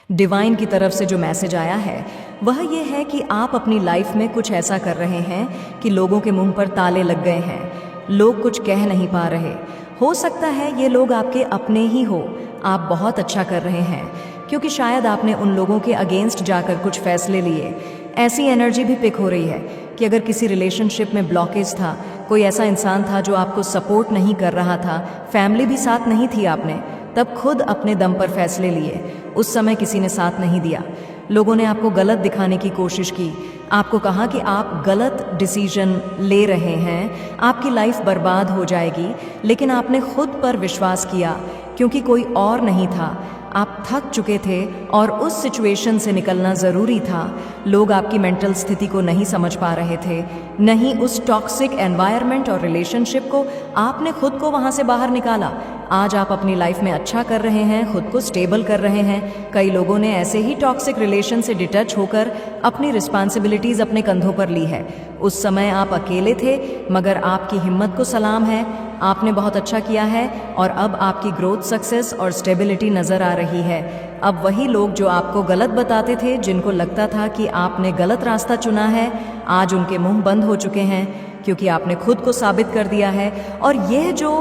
Divine की तरफ से जो मैसेज आया है वह ये है कि आप अपनी लाइफ में कुछ ऐसा कर रहे हैं कि लोगों के मुंह पर ताले लग गए हैं, लोग कुछ कह नहीं पा रहे। हो सकता है ये लोग आपके अपने ही हो। आप बहुत अच्छा कर रहे हैं क्योंकि शायद आपने उन लोगों के अगेंस्ट जाकर कुछ फैसले लिए। ऐसी एनर्जी भी पिक हो रही है कि अगर किसी रिलेशनशिप में ब्लॉकेज था, कोई ऐसा इंसान था जो आपको सपोर्ट नहीं कर रहा था, फैमिली भी साथ नहीं थी, आपने तब खुद अपने दम पर फैसले लिए। उस समय किसी ने साथ नहीं दिया, लोगों ने आपको गलत दिखाने की कोशिश की, आपको कहा कि आप गलत डिसीजन ले रहे हैं, आपकी लाइफ बर्बाद हो जाएगी। लेकिन आपने खुद पर विश्वास किया क्योंकि कोई और नहीं था। आप थक चुके थे और उस सिचुएशन से निकलना ज़रूरी था। लोग आपकी मेंटल स्थिति को नहीं समझ पा रहे थे, नहीं उस टॉक्सिक एनवायरनमेंट और रिलेशनशिप को। आपने खुद को वहाँ से बाहर निकाला। आज आप अपनी लाइफ में अच्छा कर रहे हैं, खुद को स्टेबल कर रहे हैं। कई लोगों ने ऐसे ही टॉक्सिक रिलेशन से डिटच होकर अपनी रिस्पॉन्सिबिलिटीज़ अपने कंधों पर ली है। उस समय आप अकेले थे, मगर आपकी हिम्मत को सलाम है। आपने बहुत अच्छा किया है और अब आपकी ग्रोथ, सक्सेस और स्टेबिलिटी नज़र आ रही है। अब वही लोग जो आपको गलत बताते थे, जिनको लगता था कि आपने गलत रास्ता चुना है, आज उनके मुंह बंद हो चुके हैं क्योंकि आपने खुद को साबित कर दिया है। और यह जो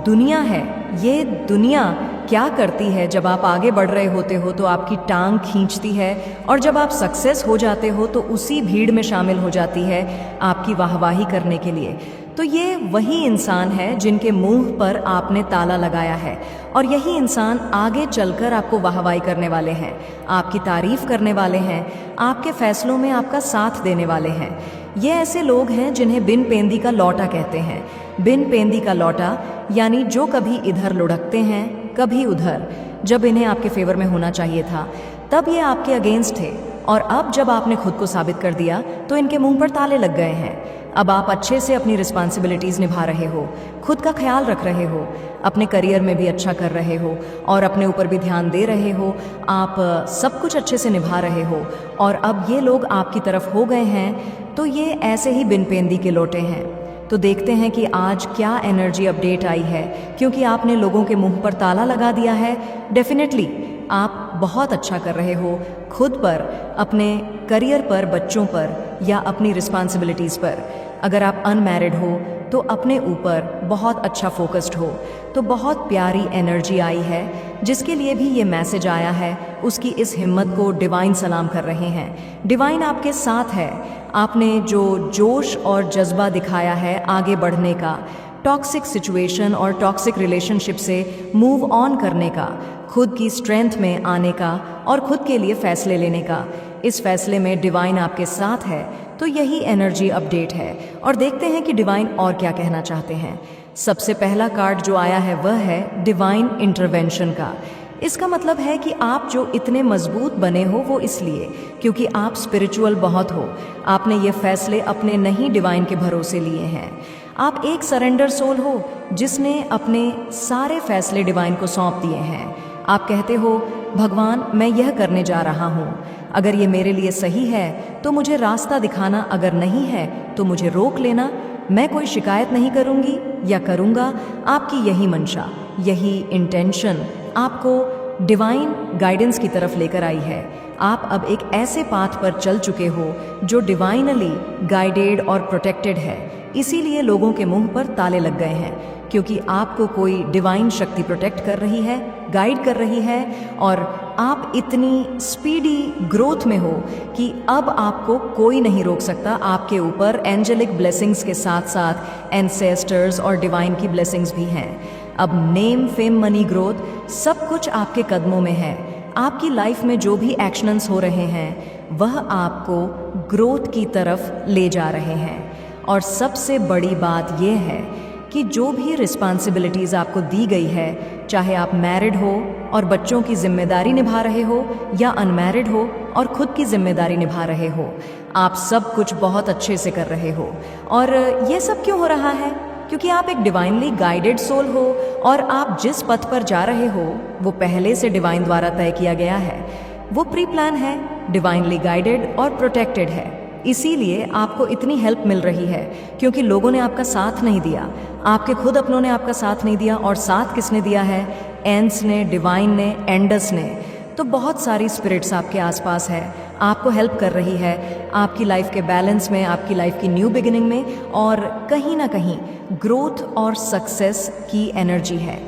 दुनिया है, ये दुनिया क्या करती है, जब आप आगे बढ़ रहे होते हो तो आपकी टांग खींचती है, और जब आप सक्सेस हो जाते हो तो उसी भीड़ में शामिल हो जाती है आपकी वाहवाही करने के लिए। तो ये वही इंसान है जिनके मुंह पर आपने ताला लगाया है, और यही इंसान आगे चलकर आपको वाहवाही करने वाले हैं, आपकी तारीफ करने वाले हैं, आपके फैसलों में आपका साथ देने वाले हैं। ये ऐसे लोग हैं जिन्हें बिन पेंदी का लौटा कहते हैं। बिन पेंदी का लौटा यानी जो कभी इधर लुढ़कते हैं, कभी उधर। जब इन्हें आपके फेवर में होना चाहिए था तब ये आपके अगेंस्ट थे, और अब जब आपने खुद को साबित कर दिया तो इनके मुंह पर ताले लग गए हैं। अब आप अच्छे से अपनी रिस्पॉन्सिबिलिटीज़ निभा रहे हो, खुद का ख्याल रख रहे हो, अपने करियर में भी अच्छा कर रहे हो और अपने ऊपर भी ध्यान दे रहे हो। आप सब कुछ अच्छे से निभा रहे हो, और अब ये लोग आपकी तरफ हो गए हैं तो ये ऐसे ही बिन पेंदी के लौटे हैं। तो देखते हैं कि आज क्या एनर्जी अपडेट आई है, क्योंकि आपने लोगों के मुंह पर ताला लगा दिया है। डेफिनेटली आप बहुत अच्छा कर रहे हो, खुद पर, अपने करियर पर, बच्चों पर या अपनी रिस्पॉन्सिबिलिटीज़ पर। अगर आप अनमैरिड हो तो अपने ऊपर बहुत अच्छा फोकस्ड हो। तो बहुत प्यारी एनर्जी आई है, जिसके लिए भी ये मैसेज आया है, उसकी इस हिम्मत को डिवाइन सलाम कर रहे हैं। डिवाइन आपके साथ है। आपने जो जोश और जज्बा दिखाया है आगे बढ़ने का, टॉक्सिक सिचुएशन और टॉक्सिक रिलेशनशिप से मूव ऑन करने का, खुद की स्ट्रेंथ में आने का और खुद के लिए फैसले लेने का, इस फैसले में डिवाइन आपके साथ है। तो यही एनर्जी अपडेट है, और देखते हैं कि डिवाइन और क्या कहना चाहते हैं। सबसे पहला कार्ड जो आया है वह है डिवाइन इंटरवेंशन का। इसका मतलब है कि आप जो इतने मजबूत बने हो वो इसलिए क्योंकि आप स्पिरिचुअल बहुत हो। आपने ये फैसले अपने नहीं, डिवाइन के भरोसे लिए हैं। आप एक सरेंडर सोल हो जिसने अपने सारे फैसले डिवाइन को सौंप दिए हैं। आप कहते हो, भगवान मैं यह करने जा रहा हूँ, अगर ये मेरे लिए सही है तो मुझे रास्ता दिखाना, अगर नहीं है तो मुझे रोक लेना। मैं कोई शिकायत नहीं करूँगी या करूँगा। आपकी यही मंशा, यही इंटेंशन आपको डिवाइन गाइडेंस की तरफ लेकर आई है। आप अब एक ऐसे पाथ पर चल चुके हो जो डिवाइनली गाइडेड और प्रोटेक्टेड है। इसीलिए लोगों के मुंह पर ताले लग गए हैं, क्योंकि आपको कोई डिवाइन शक्ति प्रोटेक्ट कर रही है, गाइड कर रही है, और आप इतनी स्पीडी ग्रोथ में हो कि अब आपको कोई नहीं रोक सकता। आपके ऊपर एंजेलिक ब्लेसिंग्स के साथ साथ एंसेस्टर्स और डिवाइन की ब्लेसिंग्स भी हैं। अब नेम, फेम, मनी, ग्रोथ सब कुछ आपके कदमों में है। आपकी लाइफ में जो भी एक्शंस हो रहे हैं वह आपको ग्रोथ की तरफ ले जा रहे हैं। और सबसे बड़ी बात यह है कि जो भी रिस्पॉन्सिबिलिटीज़ आपको दी गई है, चाहे आप मैरिड हो और बच्चों की जिम्मेदारी निभा रहे हो या अनमैरिड हो और खुद की जिम्मेदारी निभा रहे हो, आप सब कुछ बहुत अच्छे से कर रहे हो। और ये सब क्यों हो रहा है? क्योंकि आप एक डिवाइनली गाइडेड सोल हो, और आप जिस पथ पर जा रहे हो वो पहले से डिवाइन द्वारा तय किया गया है। वो प्री प्लान है, डिवाइनली गाइडेड और प्रोटेक्टेड है। इसीलिए आपको इतनी हेल्प मिल रही है, क्योंकि लोगों ने आपका साथ नहीं दिया, आपके खुद अपनों ने आपका साथ नहीं दिया। और साथ किसने दिया है? एंस ने, डिवाइन ने, एंडस ने। तो बहुत सारी स्पिरिट्स आपके आसपास है, आपको हेल्प कर रही है आपकी लाइफ के बैलेंस में, आपकी लाइफ की न्यू बिगिनिंग में, और कहीं ना कहीं ग्रोथ और सक्सेस की एनर्जी है।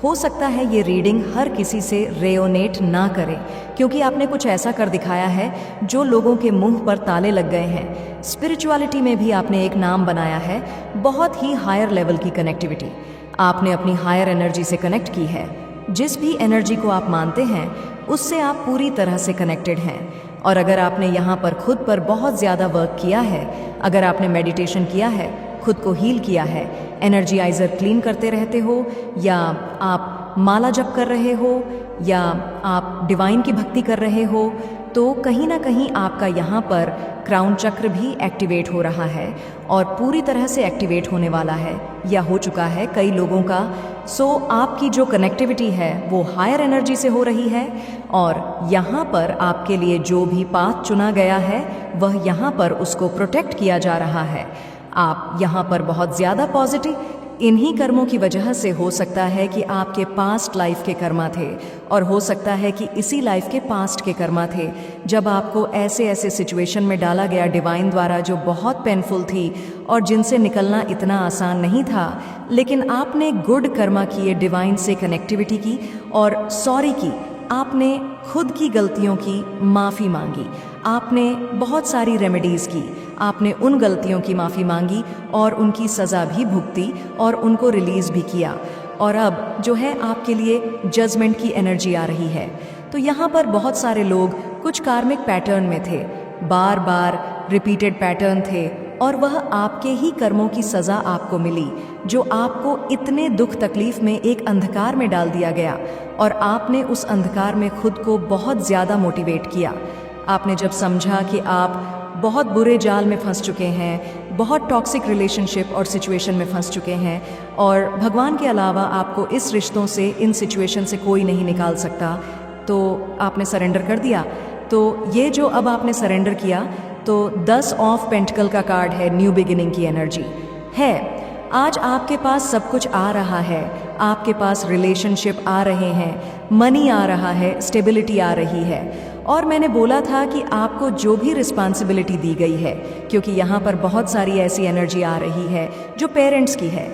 हो सकता है ये रीडिंग हर किसी से रेयोनेट ना करे, क्योंकि आपने कुछ ऐसा कर दिखाया है जो लोगों के मुंह पर ताले लग गए हैं। स्पिरिचुअलिटी में भी आपने एक नाम बनाया है, बहुत ही हायर लेवल की कनेक्टिविटी। आपने अपनी हायर एनर्जी से कनेक्ट की है। जिस भी एनर्जी को आप मानते हैं उससे आप पूरी तरह से कनेक्टेड हैं। और अगर आपने यहाँ पर खुद पर बहुत ज़्यादा वर्क किया है, अगर आपने मेडिटेशन किया है, खुद को हील किया है, एनर्जीआइजर क्लीन करते रहते हो, या आप माला जप कर रहे हो, या आप डिवाइन की भक्ति कर रहे हो, तो कहीं ना कहीं आपका यहाँ पर क्राउन चक्र भी एक्टिवेट हो रहा है और पूरी तरह से एक्टिवेट होने वाला है या हो चुका है कई लोगों का। सो आपकी जो कनेक्टिविटी है वो हायर एनर्जी से हो रही है, और यहाँ पर आपके लिए जो भी पाथ चुना गया है वह यहाँ पर उसको प्रोटेक्ट किया जा रहा है। आप यहाँ पर बहुत ज़्यादा पॉजिटिव, इन्हीं कर्मों की वजह से हो सकता है कि आपके पास्ट लाइफ के कर्मा थे, और हो सकता है कि इसी लाइफ के पास्ट के कर्मा थे जब आपको ऐसे ऐसे सिचुएशन में डाला गया डिवाइन द्वारा जो बहुत पेनफुल थी और जिनसे निकलना इतना आसान नहीं था, लेकिन आपने गुड कर्मा किए, डिवाइन से कनेक्टिविटी की और सॉरी की। आपने खुद की गलतियों की माफ़ी मांगी, आपने बहुत सारी रेमेडीज़ की, आपने उन गलतियों की माफ़ी मांगी और उनकी सज़ा भी भुगती और उनको रिलीज़ भी किया। और अब जो है आपके लिए जजमेंट की एनर्जी आ रही है। तो यहाँ पर बहुत सारे लोग कुछ कार्मिक पैटर्न में थे, बार बार रिपीटेड पैटर्न थे, और वह आपके ही कर्मों की सज़ा आपको मिली, जो आपको इतने दुख तकलीफ में एक अंधकार में डाल दिया गया, और आपने उस अंधकार में खुद को बहुत ज़्यादा मोटिवेट किया। आपने जब समझा कि आप बहुत बुरे जाल में फंस चुके हैं, बहुत टॉक्सिक रिलेशनशिप और सिचुएशन में फंस चुके हैं, और भगवान के अलावा आपको इस रिश्तों से, इन सिचुएशन से कोई नहीं निकाल सकता, तो आपने सरेंडर कर दिया। तो ये जो अब आपने सरेंडर किया, तो 10 ऑफ पेंटिकल का कार्ड है, न्यू बिगिनिंग की एनर्जी है। आज आपके पास सब कुछ आ रहा है, आपके पास रिलेशनशिप आ रहे हैं, मनी आ रहा है, स्टेबिलिटी आ रही है। और मैंने बोला था कि आपको जो भी रिस्पॉन्सिबिलिटी दी गई है, क्योंकि यहाँ पर बहुत सारी ऐसी एनर्जी आ रही है जो पेरेंट्स की है।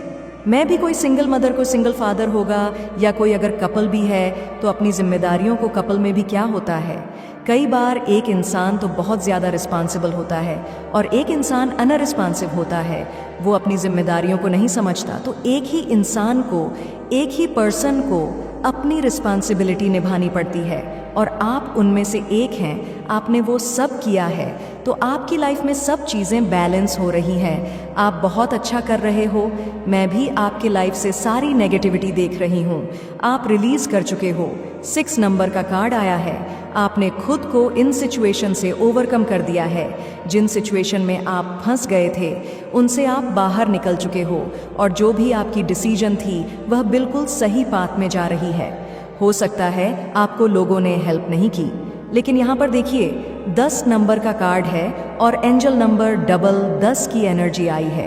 मैं भी कोई सिंगल मदर को सिंगल फादर होगा, या कोई अगर कपल भी है तो अपनी जिम्मेदारियों को, कपल में भी क्या होता है, कई बार एक इंसान तो बहुत ज़्यादा रिस्पॉन्सिबल होता है और एक इंसान अनरिस्पॉन्सिव होता है, वो अपनी जिम्मेदारियों को नहीं समझता। तो एक ही इंसान को, एक ही पर्सन को अपनी रिस्पॉन्सिबिलिटी निभानी पड़ती है, और आप उनमें से एक हैं। आपने वो सब किया है, तो आपकी लाइफ में सब चीज़ें बैलेंस हो रही हैं, आप बहुत अच्छा कर रहे हो। मैं भी आपके लाइफ से सारी नेगेटिविटी देख रही हूँ, आप रिलीज़ कर चुके हो। 6 नंबर का कार्ड आया है, आपने खुद को इन सिचुएशन से ओवरकम कर दिया है। जिन सिचुएशन में आप फंस गए थे उनसे आप बाहर निकल चुके हो, और जो भी आपकी डिसीजन थी वह बिल्कुल सही पाथ में जा रही है। हो सकता है आपको लोगों ने हेल्प नहीं की, लेकिन यहाँ पर देखिए 10 नंबर का कार्ड है और एंजल नंबर डबल 10 की एनर्जी आई है।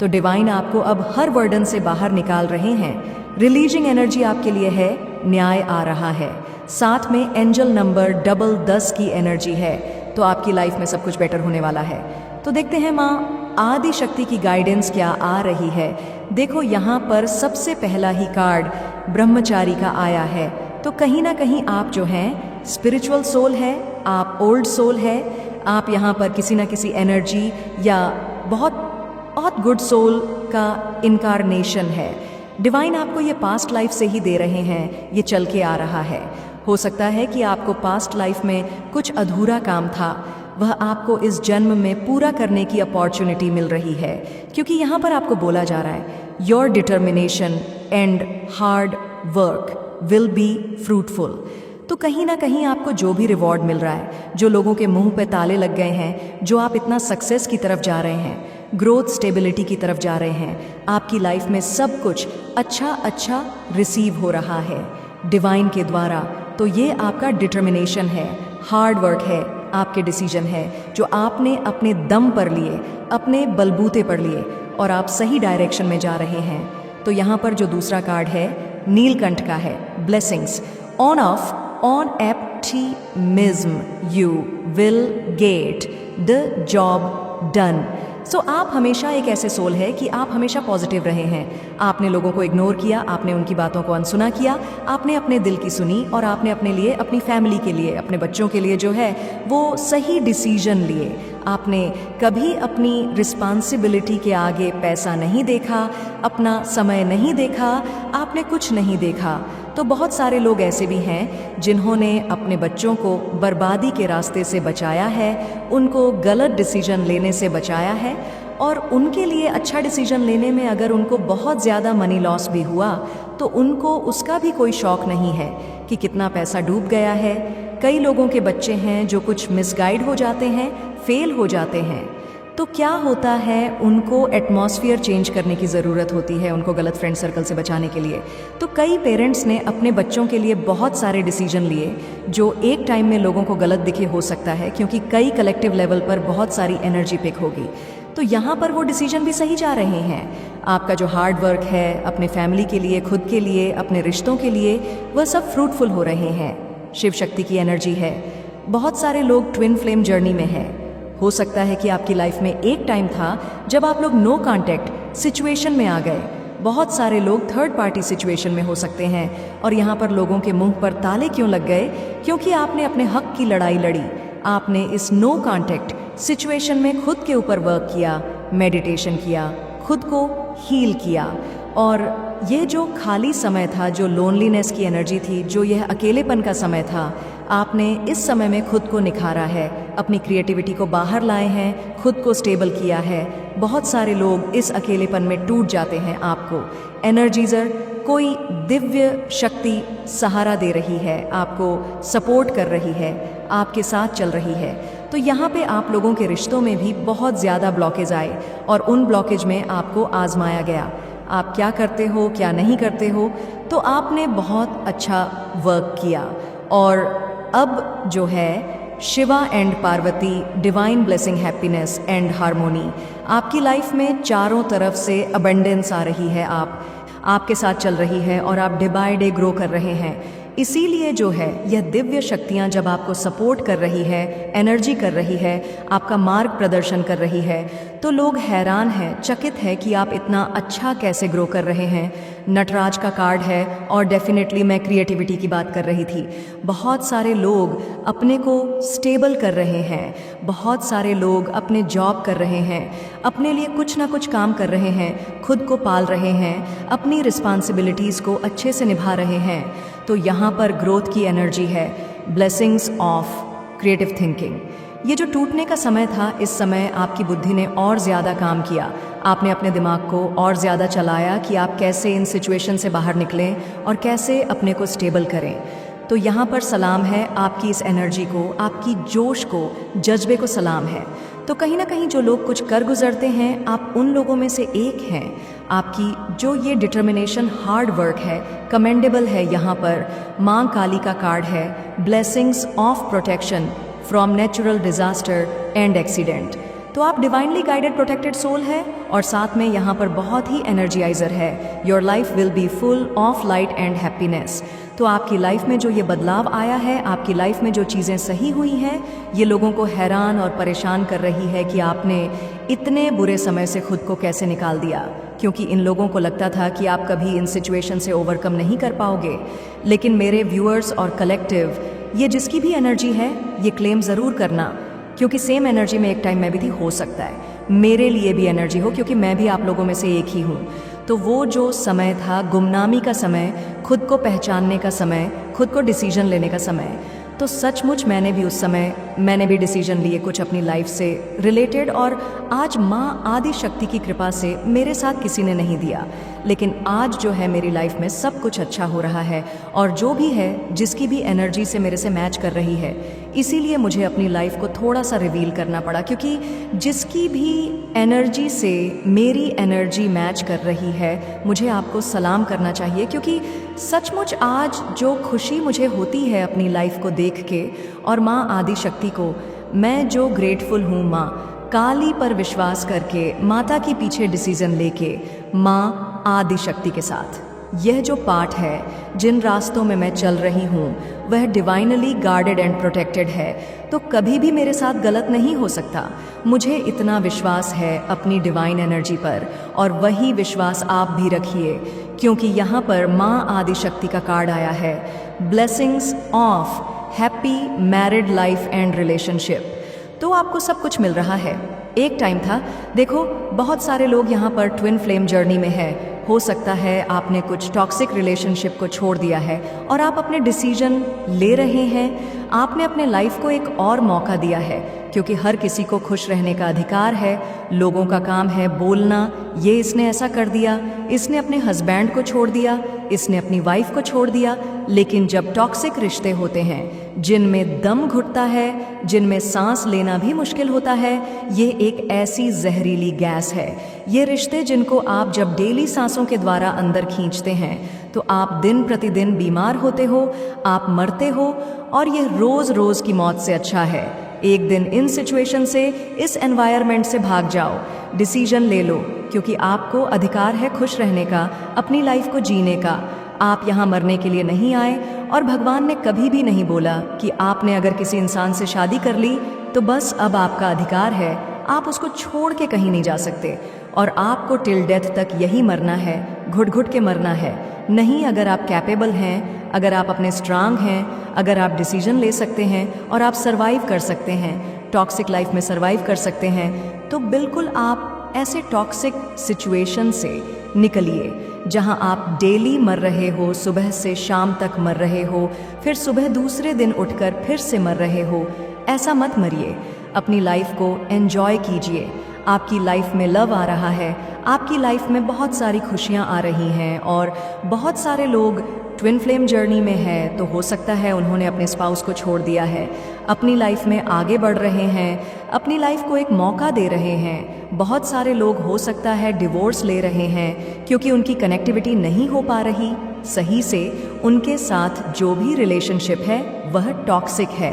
तो डिवाइन आपको अब हर वर्डन से बाहर निकाल रहे हैं। रिलीजिंग एनर्जी आपके लिए है, न्याय आ रहा है, साथ में एंजल नंबर डबल 10 की एनर्जी है। तो आपकी लाइफ में सब कुछ बेटर होने वाला है। तो देखते हैं माँ आदि शक्ति की गाइडेंस क्या आ रही है। देखो यहाँ पर सबसे पहला ही कार्ड ब्रह्मचारी का आया है। तो कहीं ना कहीं आप जो हैं स्पिरिचुअल सोल है, आप ओल्ड सोल है, आप यहाँ पर किसी ना किसी एनर्जी या बहुत बहुत गुड सोल का इनकारनेशन है। डिवाइन आपको ये पास्ट लाइफ से ही दे रहे हैं, ये चल के आ रहा है। हो सकता है कि आपको पास्ट लाइफ में कुछ अधूरा काम था, वह आपको इस जन्म में पूरा करने की अपॉर्चुनिटी मिल रही है, क्योंकि यहाँ पर आपको बोला जा रहा है your determination and hard work will be fruitful. तो कहीं ना कहीं आपको जो भी रिवॉर्ड मिल रहा है, जो लोगों के मुंह पे ताले लग गए हैं, जो आप इतना सक्सेस की तरफ जा रहे हैं, ग्रोथ स्टेबिलिटी की तरफ जा रहे हैं, आपकी लाइफ में सब कुछ अच्छा रिसीव हो रहा है डिवाइन के द्वारा। तो ये आपका डिटर्मिनेशन है, हार्ड वर्क है, आपके डिसीजन है जो आपने अपने दम पर लिए, अपने बलबूते पर लिए, और आप सही डायरेक्शन में जा रहे हैं। तो यहाँ पर जो दूसरा कार्ड है नीलकंठ का है, blessings. On off on app optimism, you will get the job done. सो आप हमेशा एक ऐसे सोल है कि आप हमेशा पॉजिटिव रहे हैं। आपने लोगों को इग्नोर किया, आपने उनकी बातों को अनसुना किया, आपने अपने दिल की सुनी और आपने अपने लिए, अपनी फैमिली के लिए, अपने बच्चों के लिए जो है वो सही डिसीजन लिए। आपने कभी अपनी रिस्पॉन्सिबिलिटी के आगे पैसा नहीं देखा, अपना समय नहीं देखा, आपने कुछ नहीं देखा। तो बहुत सारे लोग ऐसे भी हैं जिन्होंने अपने बच्चों को बर्बादी के रास्ते से बचाया है, उनको गलत डिसीजन लेने से बचाया है, और उनके लिए अच्छा डिसीजन लेने में अगर उनको बहुत ज़्यादा मनी लॉस भी हुआ तो उनको उसका भी कोई शौक नहीं है कि कितना पैसा डूब गया है। कई लोगों के बच्चे हैं जो कुछ मिसगाइड हो जाते हैं, फेल हो जाते हैं। तो क्या होता है, उनको एटमॉस्फेयर चेंज करने की ज़रूरत होती है उनको गलत फ्रेंड सर्कल से बचाने के लिए। तो कई पेरेंट्स ने अपने बच्चों के लिए बहुत सारे डिसीजन लिए जो एक टाइम में लोगों को गलत दिखे हो सकता है, क्योंकि कई कलेक्टिव लेवल पर बहुत सारी एनर्जी पिक होगी। तो यहाँ पर वो डिसीजन भी सही जा रहे हैं। आपका जो हार्ड वर्क है अपने फैमिली के लिए, खुद के लिए, अपने रिश्तों के लिए, वह सब फ्रूटफुल हो रहे हैं। शिव शक्ति की एनर्जी है। बहुत सारे लोग ट्विन फ्लेम जर्नी में हैं। हो सकता है कि आपकी लाइफ में एक टाइम था जब आप लोग नो कांटेक्ट सिचुएशन में आ गए। बहुत सारे लोग थर्ड पार्टी सिचुएशन में हो सकते हैं, और यहाँ पर लोगों के मुंह पर ताले क्यों लग गए? क्योंकि आपने अपने हक की लड़ाई लड़ी। आपने इस नो कांटेक्ट सिचुएशन में खुद के ऊपर वर्क किया, मेडिटेशन किया, खुद को हील किया। और ये जो खाली समय था, जो लोनलीनेस की एनर्जी थी, जो यह अकेलेपन का समय था, आपने इस समय में खुद को निखारा है, अपनी क्रिएटिविटी को बाहर लाए हैं, खुद को स्टेबल किया है। बहुत सारे लोग इस अकेलेपन में टूट जाते हैं। आपको एनर्जीजर कोई दिव्य शक्ति सहारा दे रही है, आपको सपोर्ट कर रही है, आपके साथ चल रही है। तो यहाँ पे आप लोगों के रिश्तों में भी बहुत ज़्यादा ब्लॉकेज आए, और उन ब्लॉकेज में आपको आजमाया गया। आप क्या करते हो, क्या नहीं करते हो। तो आपने बहुत अच्छा वर्क किया, और अब जो है Shiva and Parvati, divine blessing, happiness and harmony आपकी लाइफ में चारों तरफ से अबंडेंस आ रही है। आपके साथ चल रही है, और आप डे बाय डे ग्रो कर रहे हैं। इसीलिए जो है यह दिव्य शक्तियाँ जब आपको सपोर्ट कर रही है, एनर्जी कर रही है, आपका मार्ग प्रदर्शन कर रही है, तो लोग हैरान हैं, चकित है कि आप इतना अच्छा कैसे ग्रो कर रहे हैं। नटराज का कार्ड है, और डेफिनेटली मैं क्रिएटिविटी की बात कर रही थी। बहुत सारे लोग अपने को स्टेबल कर रहे हैं, बहुत सारे लोग अपने जॉब कर रहे हैं, अपने लिए कुछ ना कुछ काम कर रहे हैं, खुद को पाल रहे हैं, अपनी रिस्पॉन्सिबिलिटीज़ को अच्छे से निभा रहे हैं। तो यहाँ पर ग्रोथ की एनर्जी है, ब्लेसिंग्स ऑफ क्रिएटिव थिंकिंग। ये जो टूटने का समय था, इस समय आपकी बुद्धि ने और ज़्यादा काम किया। आपने अपने दिमाग को और ज़्यादा चलाया कि आप कैसे इन सिचुएशन से बाहर निकलें और कैसे अपने को स्टेबल करें। तो यहाँ पर सलाम है आपकी इस एनर्जी को, आपकी जोश को, जज्बे को सलाम है। तो कहीं ना कहीं जो लोग कुछ कर गुजरते हैं, आप उन लोगों में से एक हैं। आपकी जो ये डिटर्मिनेशन, हार्ड वर्क है, कमेंडेबल है। यहाँ पर माँ काली का कार्ड है, blessings of protection from natural disaster and accident. तो आप डिवाइनली गाइडेड प्रोटेक्टेड सोल है, और साथ में यहाँ पर बहुत ही एनर्जाइजर है। Your life will be full of light and happiness. तो आपकी लाइफ में जो ये बदलाव आया है, आपकी लाइफ में जो चीज़ें सही हुई हैं, ये लोगों को हैरान और परेशान कर रही है कि आपने इतने बुरे समय से खुद को कैसे निकाल दिया। क्योंकि इन लोगों को लगता था कि आप कभी इन सिचुएशन से ओवरकम नहीं कर पाओगे। लेकिन मेरे व्यूअर्स और कलेक्टिव, ये जिसकी भी एनर्जी है, ये क्लेम ज़रूर करना, क्योंकि सेम एनर्जी में एक टाइम मैं भी थी। हो सकता है मेरे लिए भी एनर्जी हो, क्योंकि मैं भी आप लोगों में से एक ही हूँ। तो वो जो समय था, गुमनामी का समय, खुद को पहचानने का समय, खुद को डिसीजन लेने का समय, तो सचमुच मैंने भी उस समय भी डिसीजन लिए कुछ अपनी लाइफ से रिलेटेड। और आज माँ आदि शक्ति की कृपा से मेरे साथ किसी ने नहीं दिया, लेकिन आज जो है मेरी लाइफ में सब कुछ अच्छा हो रहा है। और जो भी है, जिसकी भी एनर्जी से मेरे से मैच कर रही है, इसीलिए मुझे अपनी लाइफ को थोड़ा सा रिवील करना पड़ा। क्योंकि जिसकी भी एनर्जी से मेरी एनर्जी मैच कर रही है, मुझे आपको सलाम करना चाहिए। क्योंकि सचमुच आज जो खुशी मुझे होती है अपनी लाइफ को देख के, और माँ आदि शक्ति को मैं जो ग्रेटफुल हूँ, माँ काली पर विश्वास करके, माता के पीछे डिसीजन लेके, माँ आदि शक्ति के साथ। यह जो पार्ट है, जिन रास्तों में मैं चल रही हूँ वह डिवाइनली गार्डेड एंड प्रोटेक्टेड है, तो कभी भी मेरे साथ गलत नहीं हो सकता। मुझे इतना विश्वास है अपनी डिवाइन एनर्जी पर, और वही विश्वास आप भी रखिए, क्योंकि यहाँ पर माँ आदिशक्ति का कार्ड आया है, blessings of happy married life and relationship. तो आपको सब कुछ मिल रहा है। एक टाइम था, देखो, बहुत सारे लोग यहाँ पर ट्विन फ्लेम जर्नी में है। हो सकता है आपने कुछ टॉक्सिक रिलेशनशिप को छोड़ दिया है और आप अपने डिसीजन ले रहे हैं। आपने अपने लाइफ को एक और मौका दिया है, क्योंकि हर किसी को खुश रहने का अधिकार है। लोगों का काम है बोलना, ये इसने ऐसा कर दिया, इसने अपने हस्बैंड को छोड़ दिया, इसने अपनी वाइफ को छोड़ दिया। लेकिन जब टॉक्सिक रिश्ते होते हैं, जिनमें दम घुटता है, जिनमें सांस लेना भी मुश्किल होता है, ये एक ऐसी जहरीली गैस है। ये रिश्ते जिनको आप जब डेली सांसों के द्वारा अंदर खींचते हैं, तो आप दिन प्रतिदिन बीमार होते हो, आप मरते हो, और यह रोज रोज की मौत से अच्छा है एक दिन इन सिचुएशन से, इस एनवायरनमेंट से भाग जाओ। डिसीजन ले लो, क्योंकि आपको अधिकार है खुश रहने का, अपनी लाइफ को जीने का। आप यहाँ मरने के लिए नहीं आए, और भगवान ने कभी भी नहीं बोला कि आपने अगर किसी इंसान से शादी कर ली तो बस अब आपका अधिकार है, आप उसको छोड़ के कहीं नहीं जा सकते, और आपको टिल डेथ तक यही मरना है, घुट घुट के मरना है। नहीं, अगर आप कैपेबल हैं, अगर आप अपने स्ट्रांग हैं, अगर आप डिसीजन ले सकते हैं और आप सरवाइव कर सकते हैं, टॉक्सिक लाइफ में सरवाइव कर सकते हैं, तो बिल्कुल आप ऐसे टॉक्सिक सिचुएशन से निकलिए जहां आप डेली मर रहे हो, सुबह से शाम तक मर रहे हो, फिर सुबह दूसरे दिन उठकर फिर से मर रहे हो। ऐसा मत मरिए, अपनी लाइफ को एंजॉय कीजिए। आपकी लाइफ में लव आ रहा है, आपकी लाइफ में बहुत सारी खुशियां आ रही हैं, और बहुत सारे लोग ट्विन फ्लेम जर्नी में है, तो हो सकता है उन्होंने अपने स्पाउस को छोड़ दिया है, अपनी लाइफ में आगे बढ़ रहे हैं, अपनी लाइफ को एक मौका दे रहे हैं। बहुत सारे लोग हो सकता है डिवोर्स ले रहे हैं, क्योंकि उनकी कनेक्टिविटी नहीं हो पा रही सही से, उनके साथ जो भी रिलेशनशिप है वह टॉक्सिक है।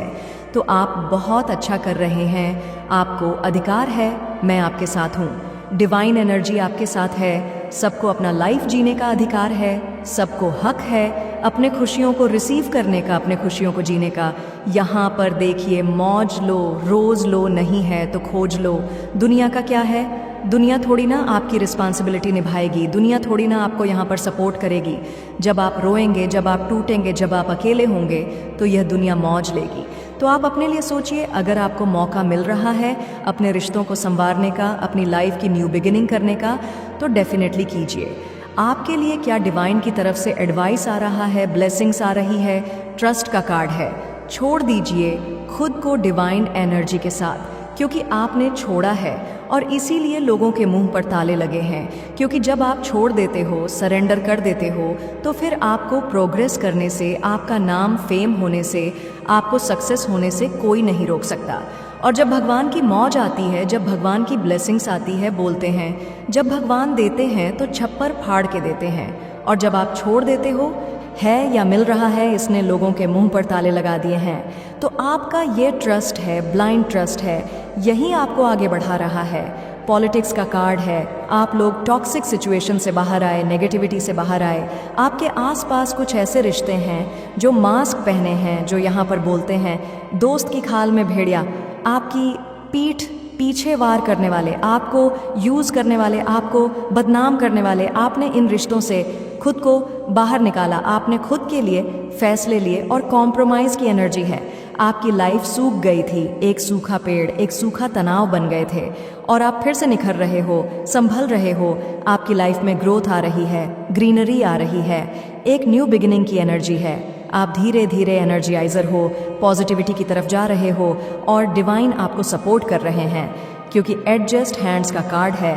तो आप बहुत अच्छा कर रहे हैं, आपको अधिकार है, मैं आपके साथ हूँ, डिवाइन एनर्जी आपके साथ है, सबको अपना लाइफ जीने का अधिकार है, सबको हक है अपने खुशियों को रिसीव करने का, अपने खुशियों को जीने का। यहाँ पर देखिए, मौज लो, रोज लो, नहीं है तो खोज लो। दुनिया का क्या है? दुनिया थोड़ी ना आपकी रिस्पॉन्सिबिलिटी निभाएगी, दुनिया थोड़ी ना आपको यहाँ पर सपोर्ट करेगी। जब आप रोएंगे, जब आप टूटेंगे, जब आप अकेले होंगे, तो यह दुनिया मौज लेगी। तो आप अपने लिए सोचिए, अगर आपको मौका मिल रहा है अपने रिश्तों को संवारने का, अपनी लाइफ की न्यू बिगिनिंग करने का, तो डेफिनेटली कीजिए। आपके लिए क्या डिवाइन की तरफ से एडवाइस आ रहा है, ब्लेसिंग्स आ रही है, ट्रस्ट का कार्ड है। छोड़ दीजिए खुद को डिवाइन एनर्जी के साथ, क्योंकि आपने छोड़ा है, और इसीलिए लोगों के मुंह पर ताले लगे हैं। क्योंकि जब आप छोड़ देते हो, सरेंडर कर देते हो, तो फिर आपको प्रोग्रेस करने से, आपका नाम फेम होने से, आपको सक्सेस होने से कोई नहीं रोक सकता। और जब भगवान की मौज आती है, जब भगवान की ब्लेसिंग्स आती है, बोलते हैं जब भगवान देते हैं तो छप्पर फाड़ के देते हैं, और जब आप छोड़ देते हो, है या मिल रहा है, इसने लोगों के मुंह पर ताले लगा दिए हैं, तो आपका ये ट्रस्ट है, ब्लाइंड ट्रस्ट है, यही आपको आगे बढ़ा रहा है। पॉलिटिक्स का कार्ड है, आप लोग टॉक्सिक सिचुएशन से बाहर आए, नेगेटिविटी से बाहर आए। आपके आसपास कुछ ऐसे रिश्ते हैं जो मास्क पहने हैं, जो यहाँ पर बोलते हैं दोस्त की खाल में भेड़िया, आपकी पीठ पीछे वार करने वाले, आपको यूज़ करने वाले, आपको बदनाम करने वाले। आपने इन रिश्तों से खुद को बाहर निकाला, आपने खुद के लिए फैसले लिए, और कॉम्प्रोमाइज़ की एनर्जी है। आपकी लाइफ सूख गई थी, एक सूखा पेड़, एक सूखा तनाव बन गए थे, और आप फिर से निखर रहे हो, संभल रहे हो। आपकी लाइफ में ग्रोथ आ रही है, ग्रीनरी आ रही है, एक न्यू बिगिनिंग की एनर्जी है। आप धीरे धीरे एनर्जाइजर हो, पॉजिटिविटी की तरफ जा रहे हो, और डिवाइन आपको सपोर्ट कर रहे हैं, क्योंकि एडजस्ट हैंड्स का कार्ड है।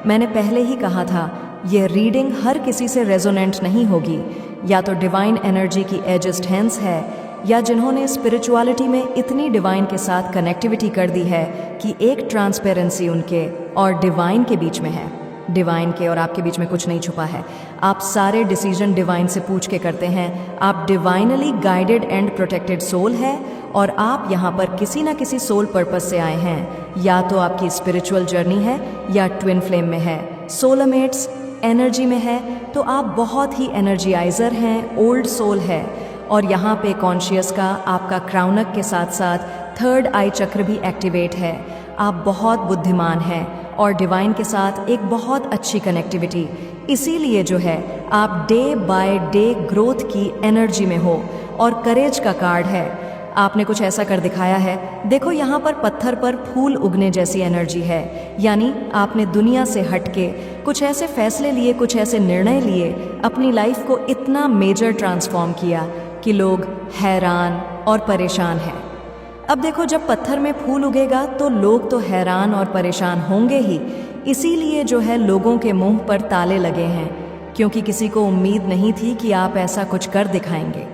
मैंने पहले ही कहा था, यह रीडिंग हर किसी से रेजोनेंट नहीं होगी। या तो डिवाइन एनर्जी की एडजस्ट हैंड्स है, या जिन्होंने स्पिरिचुअलिटी में इतनी डिवाइन के साथ कनेक्टिविटी कर दी है कि एक ट्रांसपेरेंसी उनके और डिवाइन के बीच में है। डिवाइन के और आपके बीच में कुछ नहीं छुपा है। आप सारे डिसीजन डिवाइन से पूछ के करते हैं। आप divinely guided and protected soul है, और आप यहाँ पर किसी ना किसी सोल पर्पस से आए हैं। या तो आपकी स्पिरिचुअल जर्नी है, या ट्विन फ्लेम में है। सोलमेट्स एनर्जी में है तो आप बहुत ही एनर्जियाइजर हैं, ओल्ड सोल है। और यहाँ पे कॉन्शियस का आपका क्राउनक के साथ साथ थर्ड आई चक्र भी एक्टिवेट है। आप बहुत बुद्धिमान हैं और डिवाइन के साथ एक बहुत अच्छी कनेक्टिविटी, इसीलिए जो है आप डे बाय डे ग्रोथ की एनर्जी में हो। और करेज का कार्ड है, आपने कुछ ऐसा कर दिखाया है। देखो यहाँ पर पत्थर पर फूल उगने जैसी एनर्जी है, यानी आपने दुनिया से हटके कुछ ऐसे फैसले लिए, कुछ ऐसे निर्णय लिए, अपनी लाइफ को इतना मेजर ट्रांसफॉर्म किया कि लोग हैरान और परेशान हैं। अब देखो जब पत्थर में फूल उगेगा तो लोग तो हैरान और परेशान होंगे ही, इसीलिए जो है लोगों के मुंह पर ताले लगे हैं, क्योंकि किसी को उम्मीद नहीं थी कि आप ऐसा कुछ कर दिखाएंगे।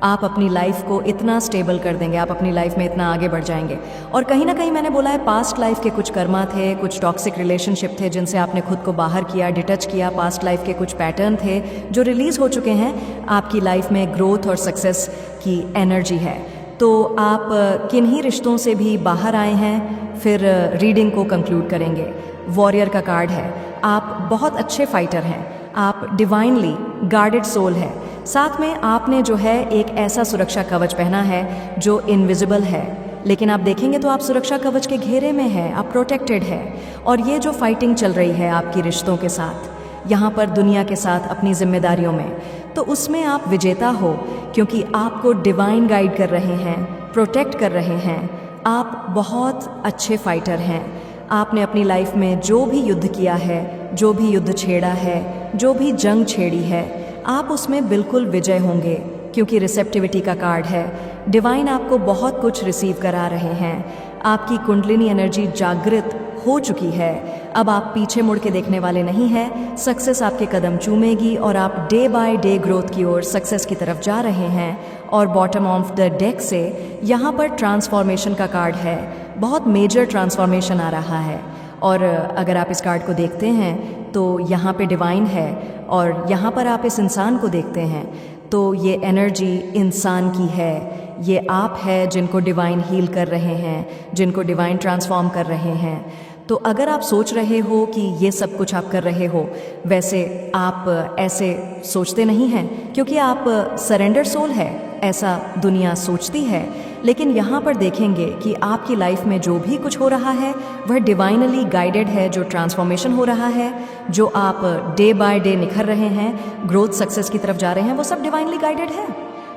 आप अपनी लाइफ को इतना स्टेबल कर देंगे, आप अपनी लाइफ में इतना आगे बढ़ जाएंगे। और कहीं ना कहीं मैंने बोला है पास्ट लाइफ के कुछ कर्मा थे, कुछ टॉक्सिक रिलेशनशिप थे जिनसे आपने खुद को बाहर किया, डिटच किया। पास्ट लाइफ के कुछ पैटर्न थे जो रिलीज हो चुके हैं। आपकी लाइफ में ग्रोथ और सक्सेस की एनर्जी है। तो आप किन्हीं रिश्तों से भी बाहर आए हैं। फिर रीडिंग को कंक्लूड करेंगे। वॉरियर का कार्ड है, आप बहुत अच्छे फाइटर हैं, आप डिवाइनली गार्डेड सोल है। साथ में आपने जो है एक ऐसा सुरक्षा कवच पहना है जो इनविजिबल है, लेकिन आप देखेंगे तो आप सुरक्षा कवच के घेरे में हैं, आप प्रोटेक्टेड है। और ये जो फाइटिंग चल रही है आपकी रिश्तों के साथ, यहाँ पर दुनिया के साथ अपनी जिम्मेदारियों में, तो उसमें आप विजेता हो, क्योंकि आपको डिवाइन गाइड कर रहे हैं, प्रोटेक्ट कर रहे हैं। आप बहुत अच्छे फाइटर हैं। आपने अपनी लाइफ में जो भी युद्ध किया है, जो भी युद्ध छेड़ा है, जो भी जंग छेड़ी है, आप उसमें बिल्कुल विजय होंगे, क्योंकि रिसेप्टिविटी का कार्ड है। डिवाइन आपको बहुत कुछ रिसीव करा रहे हैं। आपकी कुंडलिनी एनर्जी जागृत हो चुकी है। अब आप पीछे मुड़ के देखने वाले नहीं हैं। सक्सेस आपके कदम चूमेगी और आप डे बाय डे ग्रोथ की ओर, सक्सेस की तरफ जा रहे हैं। और बॉटम ऑफ द डेक से यहाँ पर ट्रांसफॉर्मेशन का कार्ड है, बहुत मेजर ट्रांसफॉर्मेशन आ रहा है। और अगर आप इस कार्ड को देखते हैं तो यहाँ पे डिवाइन है, और यहाँ पर आप इस इंसान को देखते हैं तो ये एनर्जी इंसान की है। ये आप है जिनको डिवाइन हील कर रहे हैं, जिनको डिवाइन ट्रांसफॉर्म कर रहे हैं। तो अगर आप सोच रहे हो कि ये सब कुछ आप कर रहे हो, वैसे आप ऐसे सोचते नहीं हैं, क्योंकि आप सरेंडर सोल है, ऐसा दुनिया सोचती है। लेकिन यहाँ पर देखेंगे कि आपकी लाइफ में जो भी कुछ हो रहा है वह डिवाइनली गाइडेड है। जो ट्रांसफॉर्मेशन हो रहा है, जो आप डे बाय डे निखर रहे हैं, ग्रोथ सक्सेस की तरफ जा रहे हैं, वो सब डिवाइनली गाइडेड है।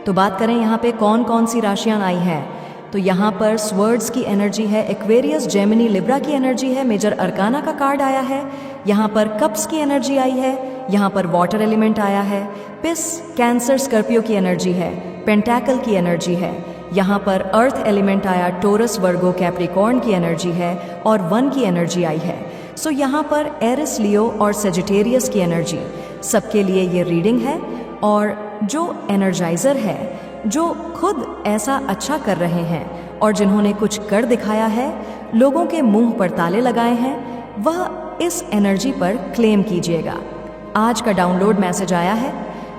तो बात करें यहाँ पे कौन कौन सी राशियाँ आई हैं, तो यहाँ पर स्वर्ड्स की एनर्जी है, एक्वेरियस, जेमिनी, लिब्रा की एनर्जी है, मेजर अरकाना का कार्ड आया है। यहाँ पर कप्स की एनर्जी आई है, यहाँ पर वाटर एलिमेंट आया है, पिस, कैंसर, स्कॉर्पियो की एनर्जी है, पेंटाकल की एनर्जी है, यहाँ पर अर्थ एलिमेंट आया, टोरस, वर्गो, कैप्रिकॉर्न की एनर्जी है, और वन की एनर्जी आई है। सो यहाँ पर एरिस, लियो और सेजिटेरियस की एनर्जी, सबके लिए ये रीडिंग है। और जो एनर्जाइजर है, जो खुद ऐसा अच्छा कर रहे हैं और जिन्होंने कुछ कर दिखाया है, लोगों के मुंह पर ताले लगाए हैं, वह इस एनर्जी पर क्लेम कीजिएगा। आज का डाउनलोड मैसेज आया है,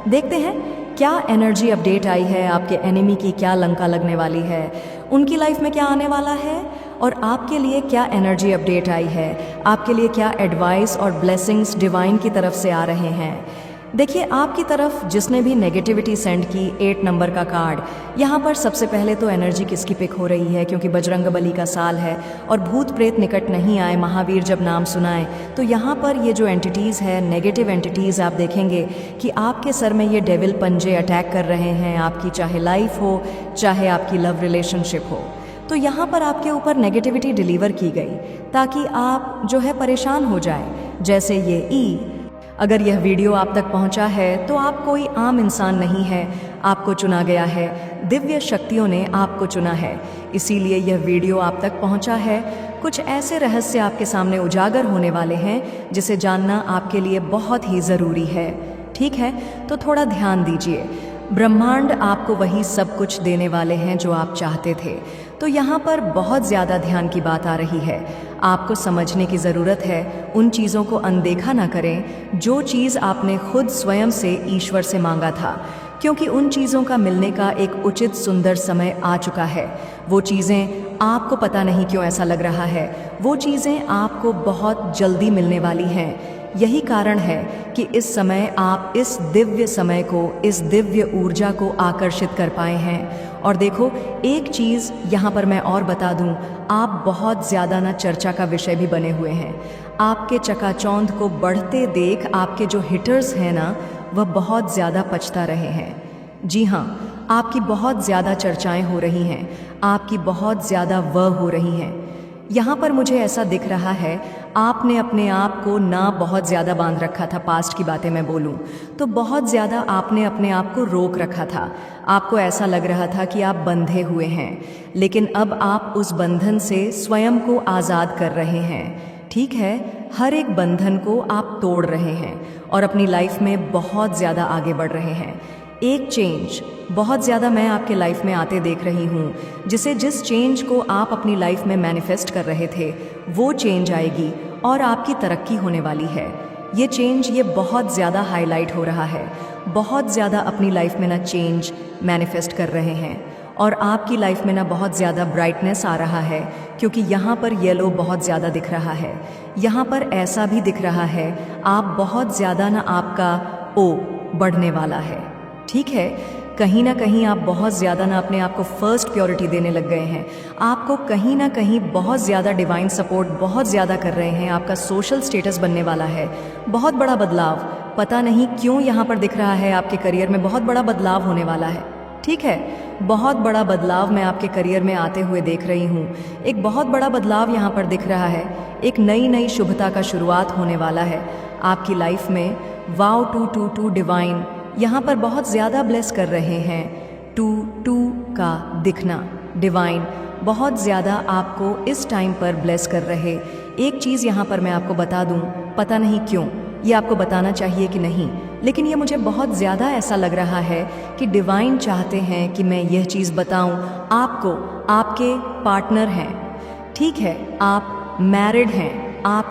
देखते हैं क्या एनर्जी अपडेट आई है। आपके एनिमी की क्या लंका लगने वाली है, उनकी लाइफ में क्या आने वाला है, और आपके लिए क्या एनर्जी अपडेट आई है, आपके लिए क्या एडवाइस और ब्लेसिंग्स डिवाइन की तरफ से आ रहे हैं। देखिए, आपकी तरफ जिसने भी नेगेटिविटी सेंड की, 8 नंबर का कार्ड, यहाँ पर सबसे पहले तो एनर्जी किसकी पिक हो रही है, क्योंकि बजरंग बली का साल है और भूत प्रेत निकट नहीं आए, महावीर जब नाम सुनाए। तो यहाँ पर ये जो एंटिटीज़ है, नेगेटिव एंटिटीज़, आप देखेंगे कि आपके सर में ये डेविल पंजे अटैक कर रहे हैं, आपकी चाहे लाइफ हो, चाहे आपकी लव रिलेशनशिप हो। तो यहाँ पर आपके ऊपर नेगेटिविटी डिलीवर की गई ताकि आप जो है परेशान हो जाए। जैसे ये अगर यह वीडियो आप तक पहुंचा है तो आप कोई आम इंसान नहीं है, आपको चुना गया है, दिव्य शक्तियों ने आपको चुना है, इसीलिए यह वीडियो आप तक पहुंचा है। कुछ ऐसे रहस्य आपके सामने उजागर होने वाले हैं जिसे जानना आपके लिए बहुत ही ज़रूरी है। ठीक है, तो थोड़ा ध्यान दीजिए। ब्रह्मांड आपको वही सब कुछ देने वाले हैं जो आप चाहते थे। तो यहाँ पर बहुत ज़्यादा ध्यान की बात आ रही है, आपको समझने की ज़रूरत है। उन चीज़ों को अनदेखा ना करें जो चीज़ आपने खुद स्वयं से ईश्वर से मांगा था, क्योंकि उन चीज़ों का मिलने का एक उचित सुंदर समय आ चुका है। वो चीज़ें आपको पता नहीं क्यों ऐसा लग रहा है, वो चीज़ें आपको बहुत जल्दी मिलने वाली हैं। यही कारण है कि इस समय आप इस दिव्य समय को, इस दिव्य ऊर्जा को आकर्षित कर पाए हैं। और देखो, एक चीज़ यहाँ पर मैं और बता दूँ, आप बहुत ज़्यादा ना चर्चा का विषय भी बने हुए हैं। आपके चकाचौंध को बढ़ते देख आपके जो हिटर्स हैं ना, वह बहुत ज़्यादा पछता रहे हैं। जी हाँ, आपकी बहुत ज़्यादा चर्चाएं हो रही हैं, आपकी बहुत ज़्यादा हो रही हैं। यहाँ पर मुझे ऐसा दिख रहा है, आपने अपने आप को ना बहुत ज़्यादा बांध रखा था। पास्ट की बातें मैं बोलूँ तो बहुत ज़्यादा आपने अपने आप को रोक रखा था। आपको ऐसा लग रहा था कि आप बंधे हुए हैं, लेकिन अब आप उस बंधन से स्वयं को आज़ाद कर रहे हैं। ठीक है, हर एक बंधन को आप तोड़ रहे हैं और अपनी लाइफ में बहुत ज़्यादा आगे बढ़ रहे हैं। एक चेंज बहुत ज़्यादा मैं आपके लाइफ में आते देख रही हूँ, जिस चेंज को आप अपनी लाइफ में मैनिफेस्ट कर रहे थे, वो चेंज आएगी और आपकी तरक्की होने वाली है। ये चेंज ये बहुत ज़्यादा हाईलाइट हो रहा है, बहुत ज़्यादा अपनी लाइफ में ना चेंज मैनिफेस्ट कर रहे हैं और आपकी लाइफ में ना बहुत ज़्यादा ब्राइटनेस आ रहा है, क्योंकि यहाँ पर येलो बहुत ज़्यादा दिख रहा है। यहाँ पर ऐसा भी दिख रहा है, आप बहुत ज़्यादा ना आपका बढ़ने वाला है। ठीक है, कहीं ना कहीं आप बहुत ज़्यादा ना अपने आप को फर्स्ट प्योरिटी देने लग गए हैं। आपको कहीं ना कहीं बहुत ज़्यादा डिवाइन सपोर्ट बहुत ज़्यादा कर रहे हैं। आपका सोशल स्टेटस बनने वाला है। बहुत बड़ा बदलाव, पता नहीं क्यों यहाँ पर दिख रहा है, आपके करियर में बहुत बड़ा बदलाव होने वाला है। ठीक है, बहुत बड़ा बदलाव मैं आपके करियर में आते हुए देख रही हूँ। एक बहुत बड़ा बदलाव यहाँ पर दिख रहा है। एक नई शुभता का शुरुआत होने वाला है आपकी लाइफ में। वाओ, 222 डिवाइन यहाँ पर बहुत ज़्यादा ब्लेस कर रहे हैं। 2 का दिखना डिवाइन बहुत ज़्यादा आपको इस टाइम पर ब्लेस कर रहे। एक चीज़ यहाँ पर मैं आपको बता दूँ, पता नहीं क्यों ये आपको बताना चाहिए कि नहीं, लेकिन ये मुझे बहुत ज़्यादा ऐसा लग रहा है कि डिवाइन चाहते हैं कि मैं यह चीज़ बताऊँ आपको। आपके पार्टनर हैं, ठीक है, आप मैरिड हैं, आप